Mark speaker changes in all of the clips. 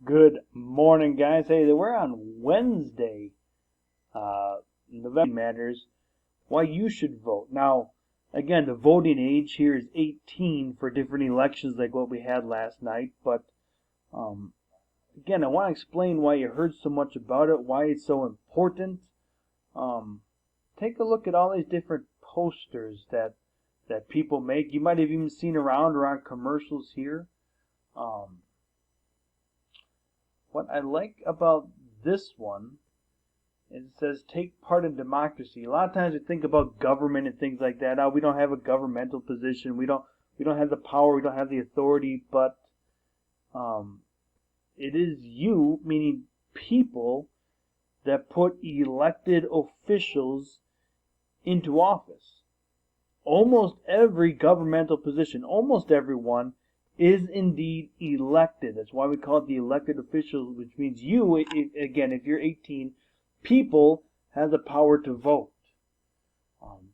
Speaker 1: Good morning, guys. Hey, we're on Wednesday. November matters. Why you should vote. Now, again, the voting age here is 18 for different elections like what we had last night. But um, again, I want to explain why you heard so much about it, why it's so important. Um, Take a look at all these different posters that people make. You might have even seen around commercials here. Um, what I like about this one, it says take part in democracy. A lot of times we think about government and things like that. Oh, we don't have a governmental position. We don't have the power. We don't have the authority. But um, it is you, meaning people, that put elected officials into office. Almost every governmental position, almost everyone, is indeed elected. That's why we call it the elected officials, which means you, again, if you're 18, people have the power to vote. Um,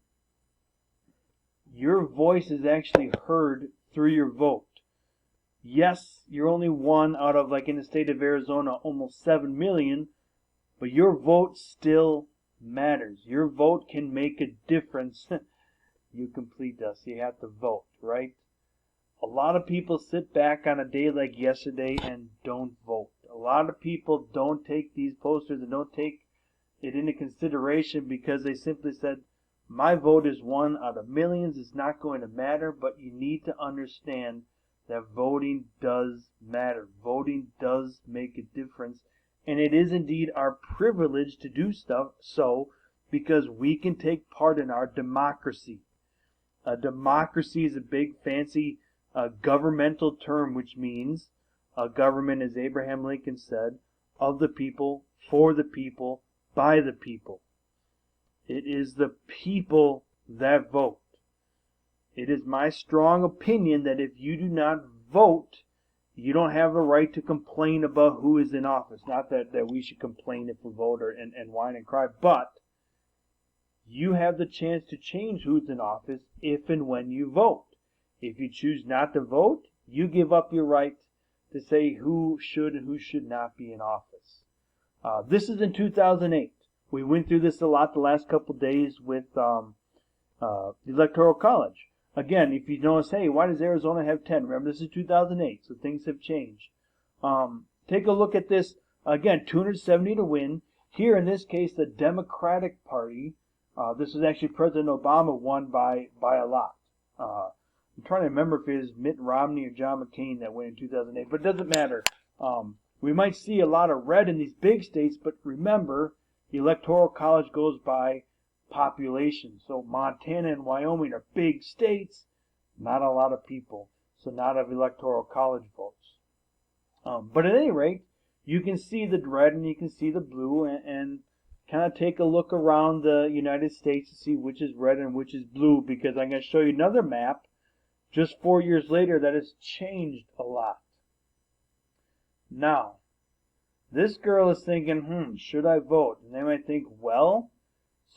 Speaker 1: your voice is actually heard through your vote. Yes, you're only one out of, like in the state of Arizona, almost 7 million, but your vote still matters. Your vote can make a difference. You complete us. You have to vote, right? A lot of people sit back on a day like yesterday and don't vote. A lot of people don't take these posters and don't take it into consideration because they simply said, my vote is one out of millions. It's not going to matter, but you need to understand that voting does matter. Voting does make a difference. And it is indeed our privilege to do so because we can take part in our democracy. A democracy is a big fancy governmental term, which means a government, as Abraham Lincoln said, of the people, for the people, by the people. It is the people that vote. It is my strong opinion that if you do not vote, you don't have a right to complain about who is in office. Not that we should complain if we vote and whine and cry, but you have the chance to change who's in office if and when you vote. If you choose not to vote, you give up your right to say who should and who should not be in office. This is in 2008. We went through this a lot the last couple days with the Electoral College. Again, if you notice, hey, why does Arizona have 10? Remember, this is 2008, so things have changed. Take a look at this. Again, 270 to win. Here, in this case, the Democratic Party. This is actually President Obama won by a lot. I'm trying to remember if it was Mitt Romney or John McCain that won in 2008, but it doesn't matter. We might see a lot of red in these big states, but remember, the Electoral College goes by population. So Montana and Wyoming are big states, not a lot of people, so not of Electoral College votes. But at any rate, you can see the red and you can see the blue and kind of take a look around the United States to see which is red and which is blue, because I'm going to show you another map just 4 years later that has changed a lot. Now, this girl is thinking, should I vote? And they might think, well,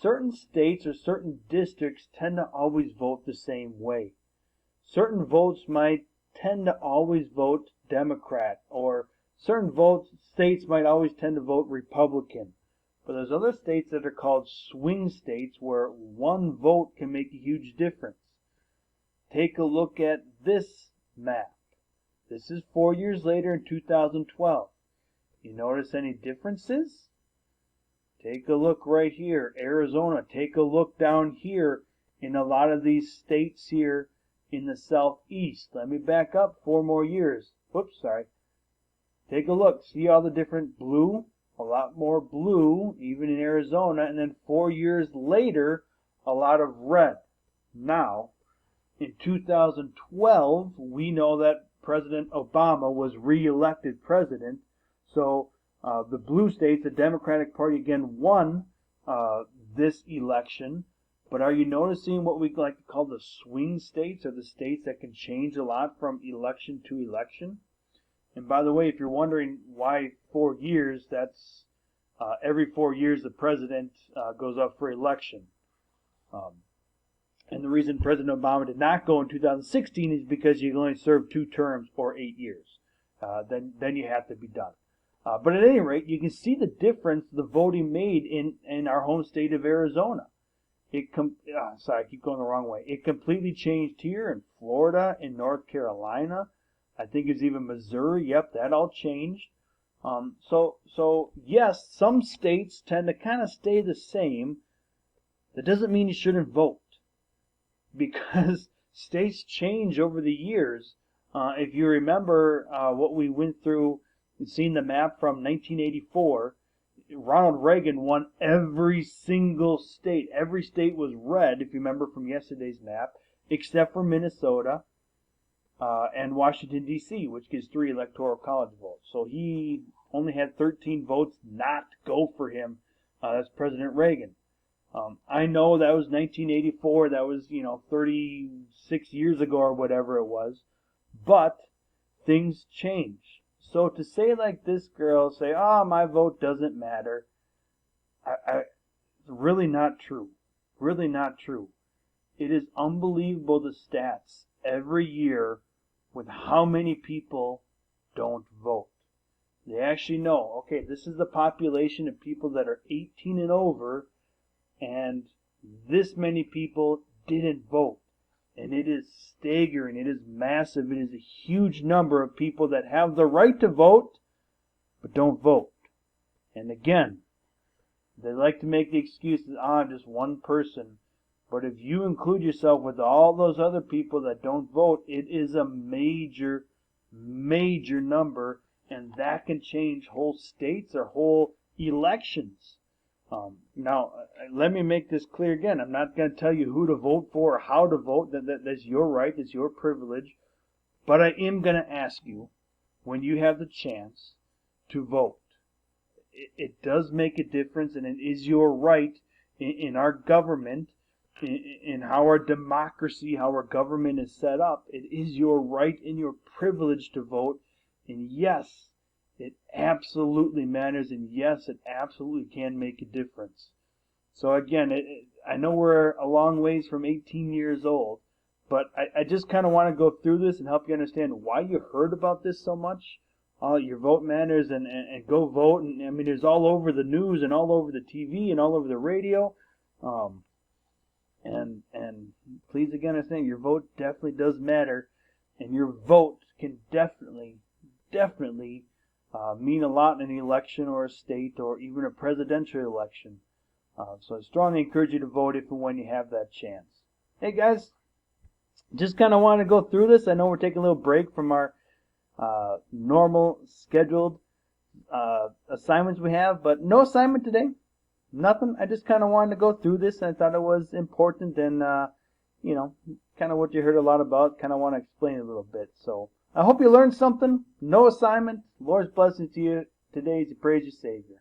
Speaker 1: certain states or certain districts tend to always vote the same way. Certain votes might tend to always vote Democrat, or certain states might always tend to vote Republican. But there's other states that are called swing states where one vote can make a huge difference. Take a look at this map. This is 4 years later in 2012. You notice any differences? Take a look right here, Arizona. Take a look down here in a lot of these states here in the southeast. Let me back up 4 more years. Whoops, sorry. Take a look. See all the different blue? A lot more blue, even in Arizona. And then 4 years later, a lot of red. Now, in 2012, we know that President Obama was re-elected president. So the blue states, the Democratic Party again won this election. But are you noticing what we like to call the swing states, or the states that can change a lot from election to election? And by the way, if you're wondering why 4 years, that's every 4 years the president goes up for election. And the reason President Obama did not go in 2016 is because he only served 2 terms or 8 years. then you have to be done. But at any rate, you can see the difference the voting made in our home state of Arizona. Sorry, I keep going the wrong way. It completely changed here in Florida, in North Carolina. I think it's even Missouri. Yep, that all changed. So yes, some states tend to kind of stay the same. That doesn't mean you shouldn't vote, because states change over the years. If you remember what we went through and seen the map from 1984, Ronald Reagan won every single state. Every state was red, if you remember from yesterday's map, except for Minnesota and Washington, D.C., which gives 3 electoral college votes. So he only had 13 votes not go for him. That's President Reagan. I know that was 1984. That was, 36 years ago or whatever it was. But things change. So to say like this girl, say, my vote doesn't matter, it's really not true. Really not true. It is unbelievable, the stats every year with how many people don't vote. They actually know, okay, this is the population of people that are 18 and over, and this many people didn't vote. And it is staggering. It is massive. It is a huge number of people that have the right to vote, but don't vote. And again, they like to make the excuse that, I'm just one person. But if you include yourself with all those other people that don't vote, it is a major, major number, and that can change whole states or whole elections. Now, let me make this clear again. I'm not going to tell you who to vote for or how to vote. That's your right. That's your privilege. But I am going to ask you, when you have the chance to vote, it does make a difference, and it is your right in our government, in how our democracy, how our government is set up. It is your right and your privilege to vote. And yes, it absolutely matters, and yes, it absolutely can make a difference. So again, I know we're a long ways from 18 years old, but I just kind of want to go through this and help you understand why you heard about this so much. Your vote matters, and go vote. And I mean, it's all over the news and all over the TV and all over the radio. And please again understand, your vote definitely does matter, and your vote can definitely mean a lot in an election or a state or even a presidential election. So I strongly encourage you to vote if and when you have that chance. Hey guys, just kind of want to go through this. I know we're taking a little break from our normal scheduled assignments we have, but no assignment today. Nothing. I just kind of wanted to go through this, and I thought it was important, and kind of what you heard a lot about. Kind of want to explain it a little bit. So I hope you learned something. No assignment. Lord's blessing to you today as you praise your Savior.